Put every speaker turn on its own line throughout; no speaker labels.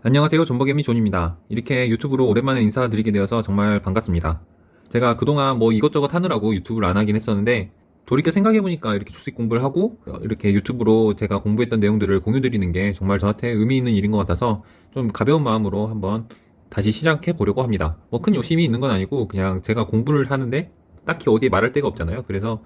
안녕하세요. 존버개미 존입니다. 이렇게 유튜브로 오랜만에 인사드리게 되어서 정말 반갑습니다. 제가 그동안 뭐 이것저것 하느라고 유튜브를 안 하긴 했었는데 돌이켜 생각해보니까 이렇게 주식 공부를 하고 이렇게 유튜브로 제가 공부했던 내용들을 공유드리는 게 정말 저한테 의미 있는 일인 것 같아서 좀 가벼운 마음으로 한번 다시 시작해 보려고 합니다. 뭐 큰 욕심이 있는 건 아니고 그냥 제가 공부를 하는데 딱히 어디에 말할 데가 없잖아요. 그래서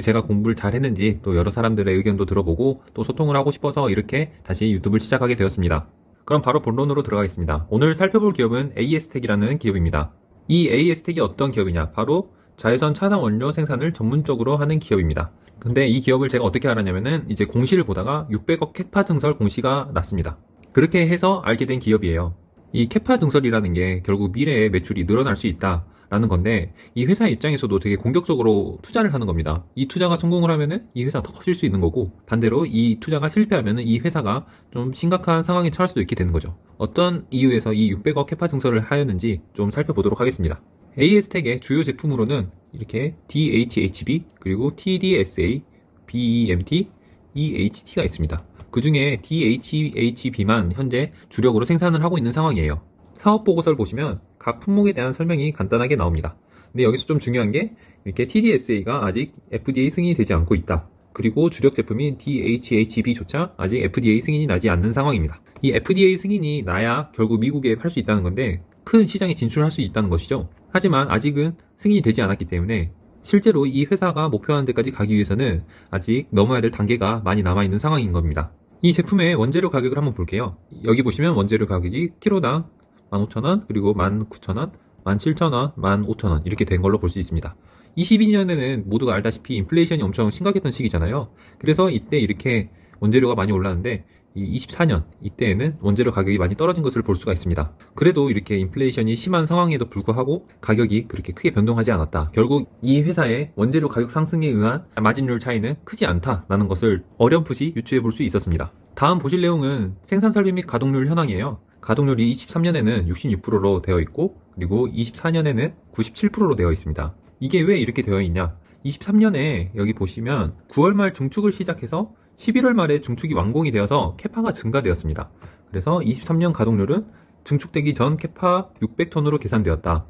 제가 공부를 잘 했는지 또 여러 사람들의 의견도 들어보고 또 소통을 하고 싶어서 이렇게 다시 유튜브를 시작하게 되었습니다. 그럼 바로 본론으로 들어가겠습니다. 오늘 살펴볼 기업은 AS텍이라는 기업입니다. 이 AS텍이 어떤 기업이냐? 바로 자외선 차단 원료 생산을 전문적으로 하는 기업입니다. 근데 이 기업을 제가 어떻게 알았냐면은 이제 공시를 보다가 600억 캐파 증설 공시가 났습니다. 그렇게 해서 알게 된 기업이에요. 이 캐파 증설이라는 게 결국 미래에 매출이 늘어날 수 있다라는 건데 이 회사 입장에서도 되게 공격적으로 투자를 하는 겁니다. 이 투자가 성공을 하면은 이 회사가 더 커질 수 있는 거고 반대로 이 투자가 실패하면은 이 회사가 좀 심각한 상황에 처할 수도 있게 되는 거죠. 어떤 이유에서 이 600억 캐파 증설을 하였는지 좀 살펴보도록 하겠습니다. AS텍의 주요 제품으로는 이렇게 DHHB 그리고 TDSA, BEMT, EHT가 있습니다. 그 중에 DHHB만 현재 주력으로 생산을 하고 있는 상황이에요. 사업 보고서를 보시면 각 품목에 대한 설명이 간단하게 나옵니다. 근데 여기서 좀 중요한 게 이렇게 TDSA가 아직 FDA 승인이 되지 않고 있다. 그리고 주력 제품인 DHHB조차 아직 FDA 승인이 나지 않는 상황입니다. 이 FDA 승인이 나야 결국 미국에 팔 수 있다는 건데 큰 시장에 진출할 수 있다는 것이죠. 하지만 아직은 승인이 되지 않았기 때문에 실제로 이 회사가 목표하는 데까지 가기 위해서는 아직 넘어야 될 단계가 많이 남아있는 상황인 겁니다. 이 제품의 원재료 가격을 한번 볼게요. 여기 보시면 원재료 가격이 키로당 15,000원, 그리고 19,000원, 17,000원, 15,000원 이렇게 된 걸로 볼 수 있습니다. 22년에는 모두가 알다시피 인플레이션이 엄청 심각했던 시기잖아요. 그래서 이때 이렇게 원재료가 많이 올랐는데 이 24년 이때에는 원재료 가격이 많이 떨어진 것을 볼 수가 있습니다. 그래도 이렇게 인플레이션이 심한 상황에도 불구하고 가격이 그렇게 크게 변동하지 않았다. 결국 이 회사의 원재료 가격 상승에 의한 마진율 차이는 크지 않다라는 것을 어렴풋이 유추해 볼 수 있었습니다. 다음 보실 내용은 생산 설비 및 가동률 현황이에요. 가동률이 23년에는 66%로 되어 있고 그리고 24년에는 97%로 되어 있습니다. 이게 왜 이렇게 되어 있냐? 23년에 여기 보시면 9월 말 중축을 시작해서 11월 말에 중축이 완공이 되어서 캐파가 증가되었습니다. 그래서 23년 가동률은 증축되기 전 캐파 600톤으로 계산되었다.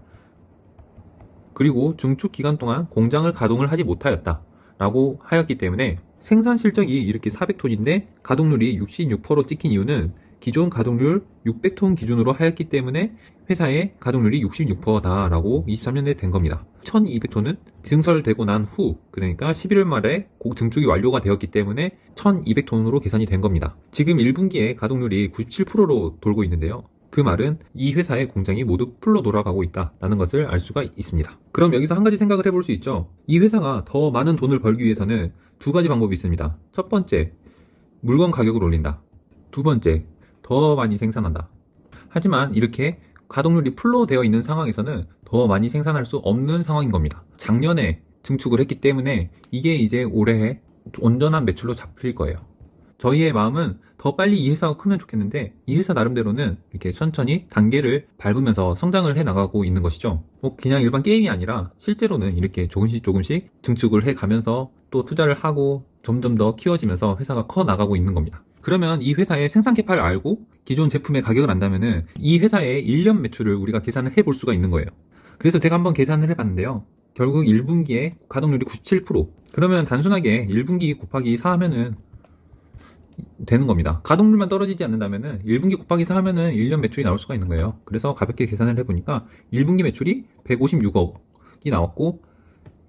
그리고 중축 기간 동안 공장을 가동을 하지 못하였다 라고 하였기 때문에 생산 실적이 이렇게 400톤인데 가동률이 66%로 찍힌 이유는 기존 가동률 600톤 기준으로 하였기 때문에 회사의 가동률이 66%다라고 23년에 된 겁니다. 1200톤은 증설되고 난 후, 그러니까 11월 말에 증축이 완료가 되었기 때문에 1200톤으로 계산이 된 겁니다. 지금 1분기에 가동률이 97%로 돌고 있는데요. 그 말은 이 회사의 공장이 모두 풀로 돌아가고 있다라는 것을 알 수가 있습니다. 그럼 여기서 한 가지 생각을 해볼 수 있죠. 이 회사가 더 많은 돈을 벌기 위해서는 두 가지 방법이 있습니다. 첫 번째, 물건 가격을 올린다. 두 번째, 더 많이 생산한다. 하지만 이렇게 가동률이 풀로 되어 있는 상황에서는 더 많이 생산할 수 없는 상황인 겁니다. 작년에 증축을 했기 때문에 이게 이제 올해 온전한 매출로 잡힐 거예요. 저희의 마음은 더 빨리 이 회사가 크면 좋겠는데 이 회사 나름대로는 이렇게 천천히 단계를 밟으면서 성장을 해 나가고 있는 것이죠. 그냥 일반 게임이 아니라 실제로는 이렇게 조금씩 증축을 해 가면서 또 투자를 하고 점점 더 키워지면서 회사가 커 나가고 있는 겁니다. 그러면 이 회사의 생산 캐파를 알고 기존 제품의 가격을 안다면은 이 회사의 1년 매출을 우리가 계산을 해볼 수가 있는 거예요. 그래서 제가 한번 계산을 해봤는데요. 결국 1분기에 가동률이 97%. 그러면 단순하게 1분기 곱하기 4 하면은 되는 겁니다. 가동률만 떨어지지 않는다면은 1분기 곱하기 4 하면은 1년 매출이 나올 수가 있는 거예요. 그래서 가볍게 계산을 해보니까 1분기 매출이 156억이 나왔고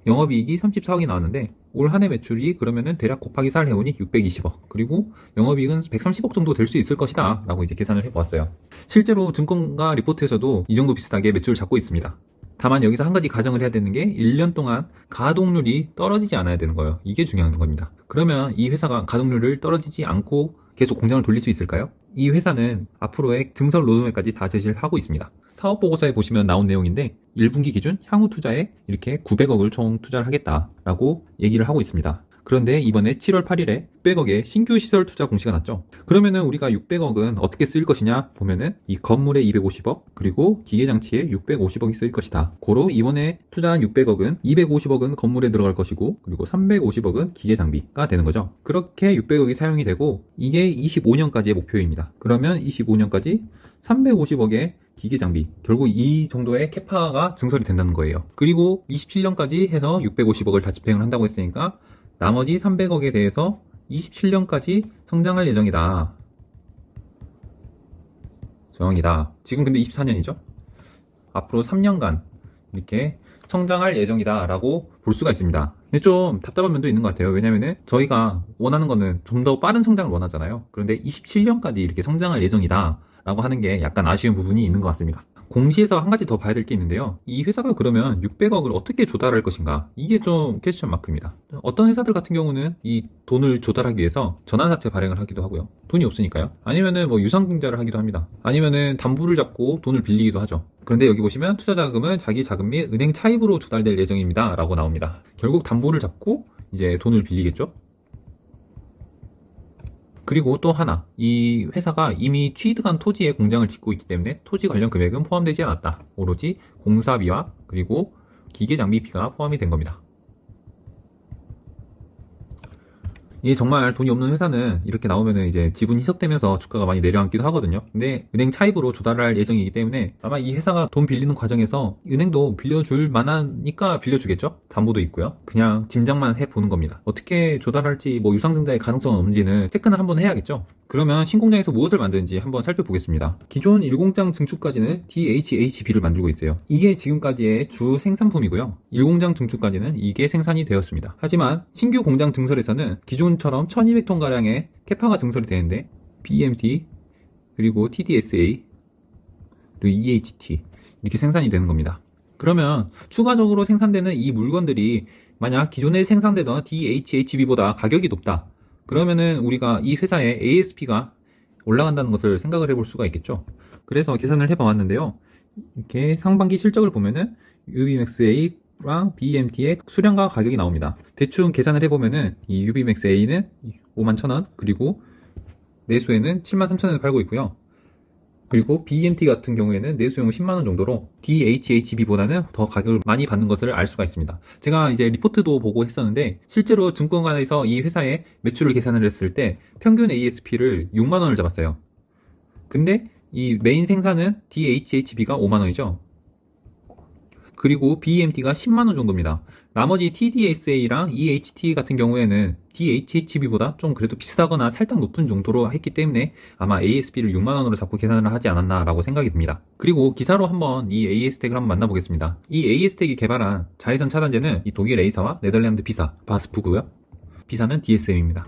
영업이익이 34억이 나왔는데 올 한 해 매출이 그러면은 대략 곱하기 4를 해보니 620억 그리고 영업이익은 130억 정도 될 수 있을 것이다 라고 이제 계산을 해보았어요. 실제로 증권가 리포트에서도 이 정도 비슷하게 매출을 잡고 있습니다. 다만 여기서 한 가지 가정을 해야 되는 게 1년 동안 가동률이 떨어지지 않아야 되는 거예요. 이게 중요한 겁니다. 그러면 이 회사가 가동률을 떨어지지 않고 계속 공장을 돌릴 수 있을까요? 이 회사는 앞으로의 증설 로드맵까지 다 제시를 하고 있습니다. 사업보고서에 보시면 나온 내용인데 1분기 기준 향후 투자에 이렇게 900억을 총 투자를 하겠다라고 얘기를 하고 있습니다. 그런데 이번에 7월 8일에 600억의 신규 시설 투자 공시가 났죠. 그러면은 우리가 600억은 어떻게 쓰일 것이냐 보면은 이 건물에 250억 그리고 기계장치에 650억이 쓰일 것이다. 고로 이번에 투자한 600억은 250억은 건물에 들어갈 것이고 그리고 350억은 기계장비가 되는 거죠. 그렇게 600억이 사용이 되고 이게 25년까지의 목표입니다. 그러면 25년까지 350억의 기계장비, 결국 이 정도의 캐파가 증설이 된다는 거예요. 그리고 27년까지 해서 650억을 다 집행을 한다고 했으니까 나머지 300억에 대해서 27년까지 성장할 예정이다. 지금 근데 24년이죠? 앞으로 3년간 이렇게 성장할 예정이다 라고 볼 수가 있습니다. 근데 좀 답답한 면도 있는 것 같아요. 왜냐면은 저희가 원하는 거는 좀 더 빠른 성장을 원하잖아요. 그런데 27년까지 이렇게 성장할 예정이다 라고 하는 게 약간 아쉬운 부분이 있는 것 같습니다. 공시에서 한 가지 더 봐야 될 게 있는데요. 이 회사가 그러면 600억을 어떻게 조달할 것인가? 이게 좀 퀘스천 마크입니다. 어떤 회사들 같은 경우는 이 돈을 조달하기 위해서 전환사채 발행을 하기도 하고요. 돈이 없으니까요. 아니면은 뭐 유상증자를 하기도 합니다. 아니면은 담보를 잡고 돈을 빌리기도 하죠. 그런데 여기 보시면 투자자금은 자기 자금 및 은행 차입으로 조달될 예정입니다. 라고 나옵니다. 결국 담보를 잡고 이제 돈을 빌리겠죠? 그리고 또 하나, 이 회사가 이미 취득한 토지에 공장을 짓고 있기 때문에 토지 관련 금액은 포함되지 않았다. 오로지 공사비와 그리고 기계 장비비가 포함이 된 겁니다. 이게 정말 돈이 없는 회사는 이렇게 나오면은 이제 지분 희석되면서 주가가 많이 내려앉기도 하거든요. 근데 은행 차입으로 조달을 할 예정이기 때문에 아마 이 회사가 돈 빌리는 과정에서 은행도 빌려줄 만하니까 빌려주겠죠? 담보도 있고요. 그냥 짐작만 해보는 겁니다. 어떻게 조달할지 뭐 유상증자의 가능성은 없는지는 체크는 한번 해야겠죠? 그러면 신공장에서 무엇을 만드는지 한번 살펴보겠습니다. 기존 1공장 증축까지는 DHHB를 만들고 있어요. 이게 지금까지의 주 생산품이고요. 1공장 증축까지는 이게 생산이 되었습니다. 하지만 신규 공장 증설에서는 기존처럼 1200톤가량의 캐파가 증설이 되는데 BMT, 그리고 TDSA, 그리고 EHT 이렇게 생산이 되는 겁니다. 그러면 추가적으로 생산되는 이 물건들이 만약 기존에 생산되던 DHHB보다 가격이 높다. 그러면은 우리가 이 회사의 ASP가 올라간다는 것을 생각을 해볼 수가 있겠죠. 그래서 계산을 해봐왔는데요. 이렇게 상반기 실적을 보면은 UBMAXA랑 BMT의 수량과 가격이 나옵니다. 대충 계산을 해보면은 이 UBMAXA는 51,000원, 그리고 내수에는 73,000원에 팔고 있고요. 그리고 BMT 같은 경우에는 내수용 10만원 정도로 DHHB보다는 더 가격을 많이 받는 것을 알 수가 있습니다. 제가 이제 리포트도 보고 했었는데 실제로 증권가에서 이 회사의 매출을 계산을 했을 때 평균 ASP를 6만원을 잡았어요. 근데 이 메인 생산은 DHHB가 5만원이죠. 그리고 BMT가 10만원 정도입니다. 나머지 TDSA랑 EHT 같은 경우에는 DHHB보다 좀 그래도 비슷하거나 살짝 높은 정도로 했기 때문에 아마 ASP를 6만원으로 잡고 계산을 하지 않았나 라고 생각이 듭니다. 그리고 기사로 한번 이 AS텍을 한번 만나보겠습니다. 이 AS텍이 개발한 자외선 차단제는 이 독일 A사와 네덜란드 B사, 바스프고요. B사는 DSM입니다.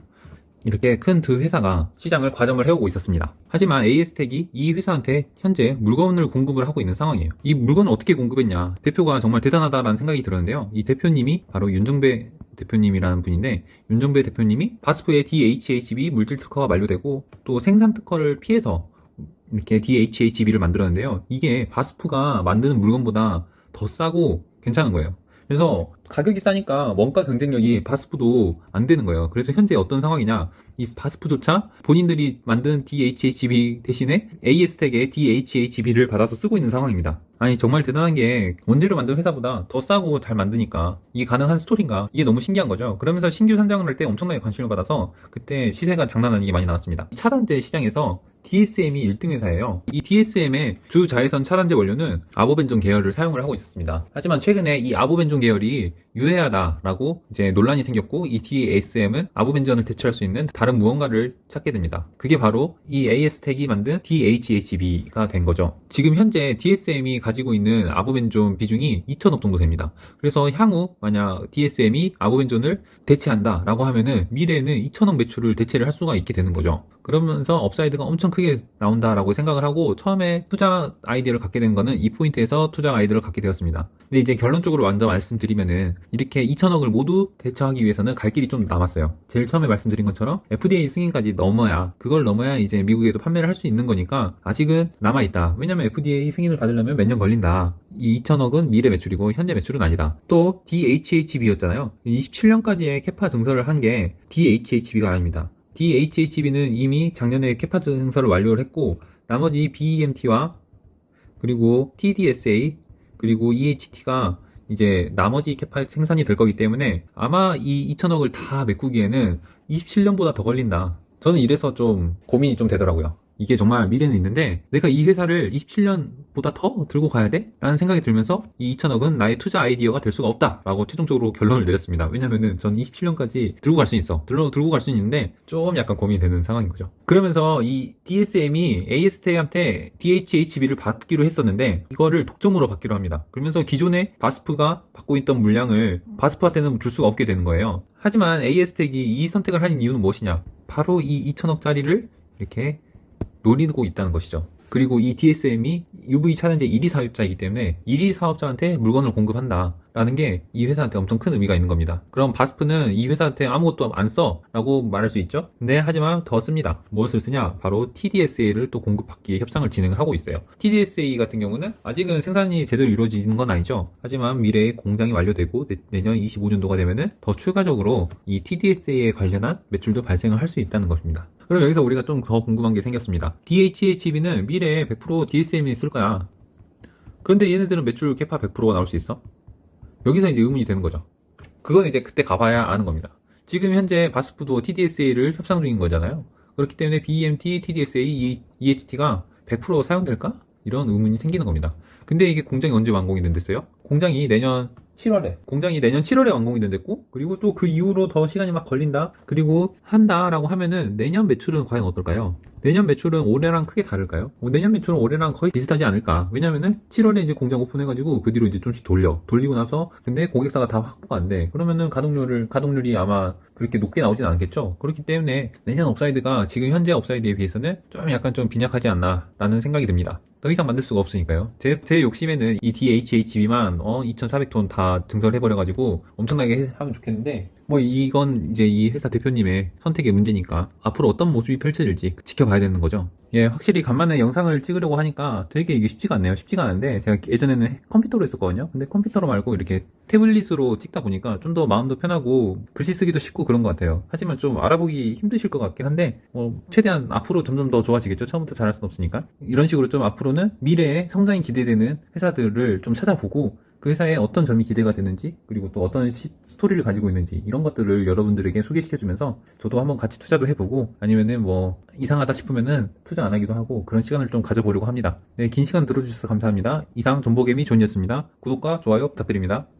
이렇게 큰 두 회사가 시장을 과점을 해오고 있었습니다. 하지만 AS텍이 이 회사한테 현재 물건을 공급을 하고 있는 상황이에요. 이 물건을 어떻게 공급했냐? 대표가 정말 대단하다라는 생각이 들었는데요. 이 대표님이 바로 윤정배 대표님이라는 분인데, 윤정배 대표님이 바스프의 DHHB 물질 특허가 만료되고 또 생산 특허를 피해서 이렇게 DHHB를 만들었는데요. 이게 바스프가 만드는 물건보다 더 싸고 괜찮은 거예요. 그래서 가격이 싸니까 원가 경쟁력이 바스프도 안 되는 거예요. 그래서 현재 어떤 상황이냐, 이 바스프조차 본인들이 만든 DHHB 대신에 AS텍의 DHHB를 받아서 쓰고 있는 상황입니다. 아니 정말 대단한 게 원재료 만든 회사보다 더 싸고 잘 만드니까 이게 가능한 스토리인가, 이게 너무 신기한 거죠. 그러면서 신규 상장을 할 때 엄청나게 관심을 받아서 그때 시세가 장난 아니게 많이 나왔습니다. 차단제 시장에서 DSM이 1등 회사예요. 이 DSM의 주 자외선 차단제 원료는 아보벤존 계열을 사용을 하고 있었습니다. 하지만 최근에 이 아보벤존 계열이 유해하다라고 이제 논란이 생겼고, 이 DSM은 아보벤존을 대체할 수 있는 다른 무언가를 찾게 됩니다. 그게 바로 이 AS텍이 만든 DHHB가 된 거죠. 지금 현재 DSM이 가지고 있는 아보벤존 비중이 2,000억 정도 됩니다. 그래서 향후 만약 DSM이 아보벤존을 대체한다라고 하면은 미래에는 2,000억 매출을 대체를 할 수가 있게 되는 거죠. 그러면서 업사이드가 엄청 크게 나온다라고 생각을 하고 처음에 투자 아이디어를 갖게 된 거는 이 포인트에서 투자 아이디어를 갖게 되었습니다. 근데 이제 결론적으로 먼저 말씀드리면은 이렇게 2천억을 모두 대처하기 위해서는 갈 길이 좀 남았어요. 제일 처음에 말씀드린 것처럼 FDA 승인까지 그걸 넘어야 이제 미국에도 판매를 할 수 있는 거니까 아직은 남아있다. 왜냐면 FDA 승인을 받으려면 몇 년 걸린다. 이 2천억은 미래 매출이고 현재 매출은 아니다. 또 DHHB였잖아요. 27년까지의 캐파 증설을 한 게 DHHB가 아닙니다. DHHB는 이미 작년에 캐파 증설을 완료를 했고 나머지 BEMT와 그리고 TDSA 그리고 EHT가 이제 나머지 캐파 생산이 될 거기 때문에 아마 이 2천억을 다 메꾸기에는 27년보다 더 걸린다. 저는 이래서 좀 고민이 좀 되더라고요. 이게 정말 미래는 있는데 내가 이 회사를 27년보다 더 들고 가야 돼? 라는 생각이 들면서 이 2천억은 나의 투자 아이디어가 될 수가 없다 라고 최종적으로 결론을 내렸습니다. 왜냐면은 전 27년까지 들고 갈 수 있어. 들고 갈 수 있는데 좀 약간 고민이 되는 상황인 거죠. 그러면서 이 DSM이 AST한테 DHHB를 받기로 했었는데 이거를 독점으로 받기로 합니다. 그러면서 기존에 바스프가 받고 있던 물량을 바스프한테는 줄 수가 없게 되는 거예요. 하지만 AS텍이 이 선택을 한 이유는 무엇이냐? 바로 이 2천억짜리를 이렇게 노리고 있다는 것이죠. 그리고 이 DSM이 UV 차단제 1위 사업자이기 때문에 1위 사업자한테 물건을 공급한다 라는 게 이 회사한테 엄청 큰 의미가 있는 겁니다. 그럼 바스프는 이 회사한테 아무것도 안 써 라고 말할 수 있죠. 근데 하지만 더 씁니다. 무엇을 쓰냐? 바로 TDSA를 또 공급받기 위해 협상을 진행을 하고 있어요. TDSA 같은 경우는 아직은 생산이 제대로 이루어지는 건 아니죠. 하지만 미래에 공장이 완료되고 내년 25년도가 되면은 더 추가적으로 이 TDSA에 관련한 매출도 발생을 할 수 있다는 것입니다. 그럼 여기서 우리가 좀 더 궁금한 게 생겼습니다. DHHB는 미래에 100% DSM이 쓸 거야. 그런데 얘네들은 매출 캐파 100%가 나올 수 있어? 여기서 이제 의문이 되는 거죠. 그건 이제 그때 가봐야 아는 겁니다. 지금 현재 바스프도 TDSA를 협상 중인 거잖아요. 그렇기 때문에 BEMT, TDSA, EHT가 100% 사용될까? 이런 의문이 생기는 겁니다. 근데 이게 공장이 언제 완공이 된댔어요? 공장이 내년 7월에 완공이 된댔고, 그리고 또 그 이후로 더 시간이 막 걸린다? 그리고 한다라고 하면은 내년 매출은 과연 어떨까요? 내년 매출은 올해랑 크게 다를까요? 내년 매출은 올해랑 거의 비슷하지 않을까? 왜냐면은 7월에 이제 공장 오픈해가지고 그 뒤로 이제 좀씩 돌리고 나서 근데 고객사가 다 확보가 안 돼. 그러면은 가동률이 아마 그렇게 높게 나오진 않겠죠? 그렇기 때문에 내년 업사이드가 지금 현재 업사이드에 비해서는 좀 약간 좀 빈약하지 않나 라는 생각이 듭니다. 더 이상 만들 수가 없으니까요. 제 욕심에는 이 DHHB만 2,400톤 다 증설해버려가지고 엄청나게 하면 좋겠는데 뭐 이건 이제 이 회사 대표님의 선택의 문제니까 앞으로 어떤 모습이 펼쳐질지 지켜봐야 되는 거죠. 예, 확실히 간만에 영상을 찍으려고 하니까 되게 이게 쉽지가 않네요. 쉽지가 않은데 제가 예전에는 컴퓨터로 했었거든요. 근데 컴퓨터로 말고 이렇게 태블릿으로 찍다 보니까 좀 더 마음도 편하고 글씨 쓰기도 쉽고 그런 것 같아요. 하지만 좀 알아보기 힘드실 것 같긴 한데 최대한 앞으로 점점 더 좋아지겠죠. 처음부터 잘할 수는 없으니까. 이런 식으로 좀 앞으로는 미래에 성장이 기대되는 회사들을 좀 찾아보고 그 회사에 어떤 점이 기대가 되는지 그리고 또 어떤 스토리를 가지고 있는지 이런 것들을 여러분들에게 소개시켜주면서 저도 한번 같이 투자도 해보고 아니면은 뭐 이상하다 싶으면은 투자 안 하기도 하고 그런 시간을 좀 가져보려고 합니다. 네, 긴 시간 들어주셔서 감사합니다. 이상 존보개미 존이었습니다. 구독과 좋아요 부탁드립니다.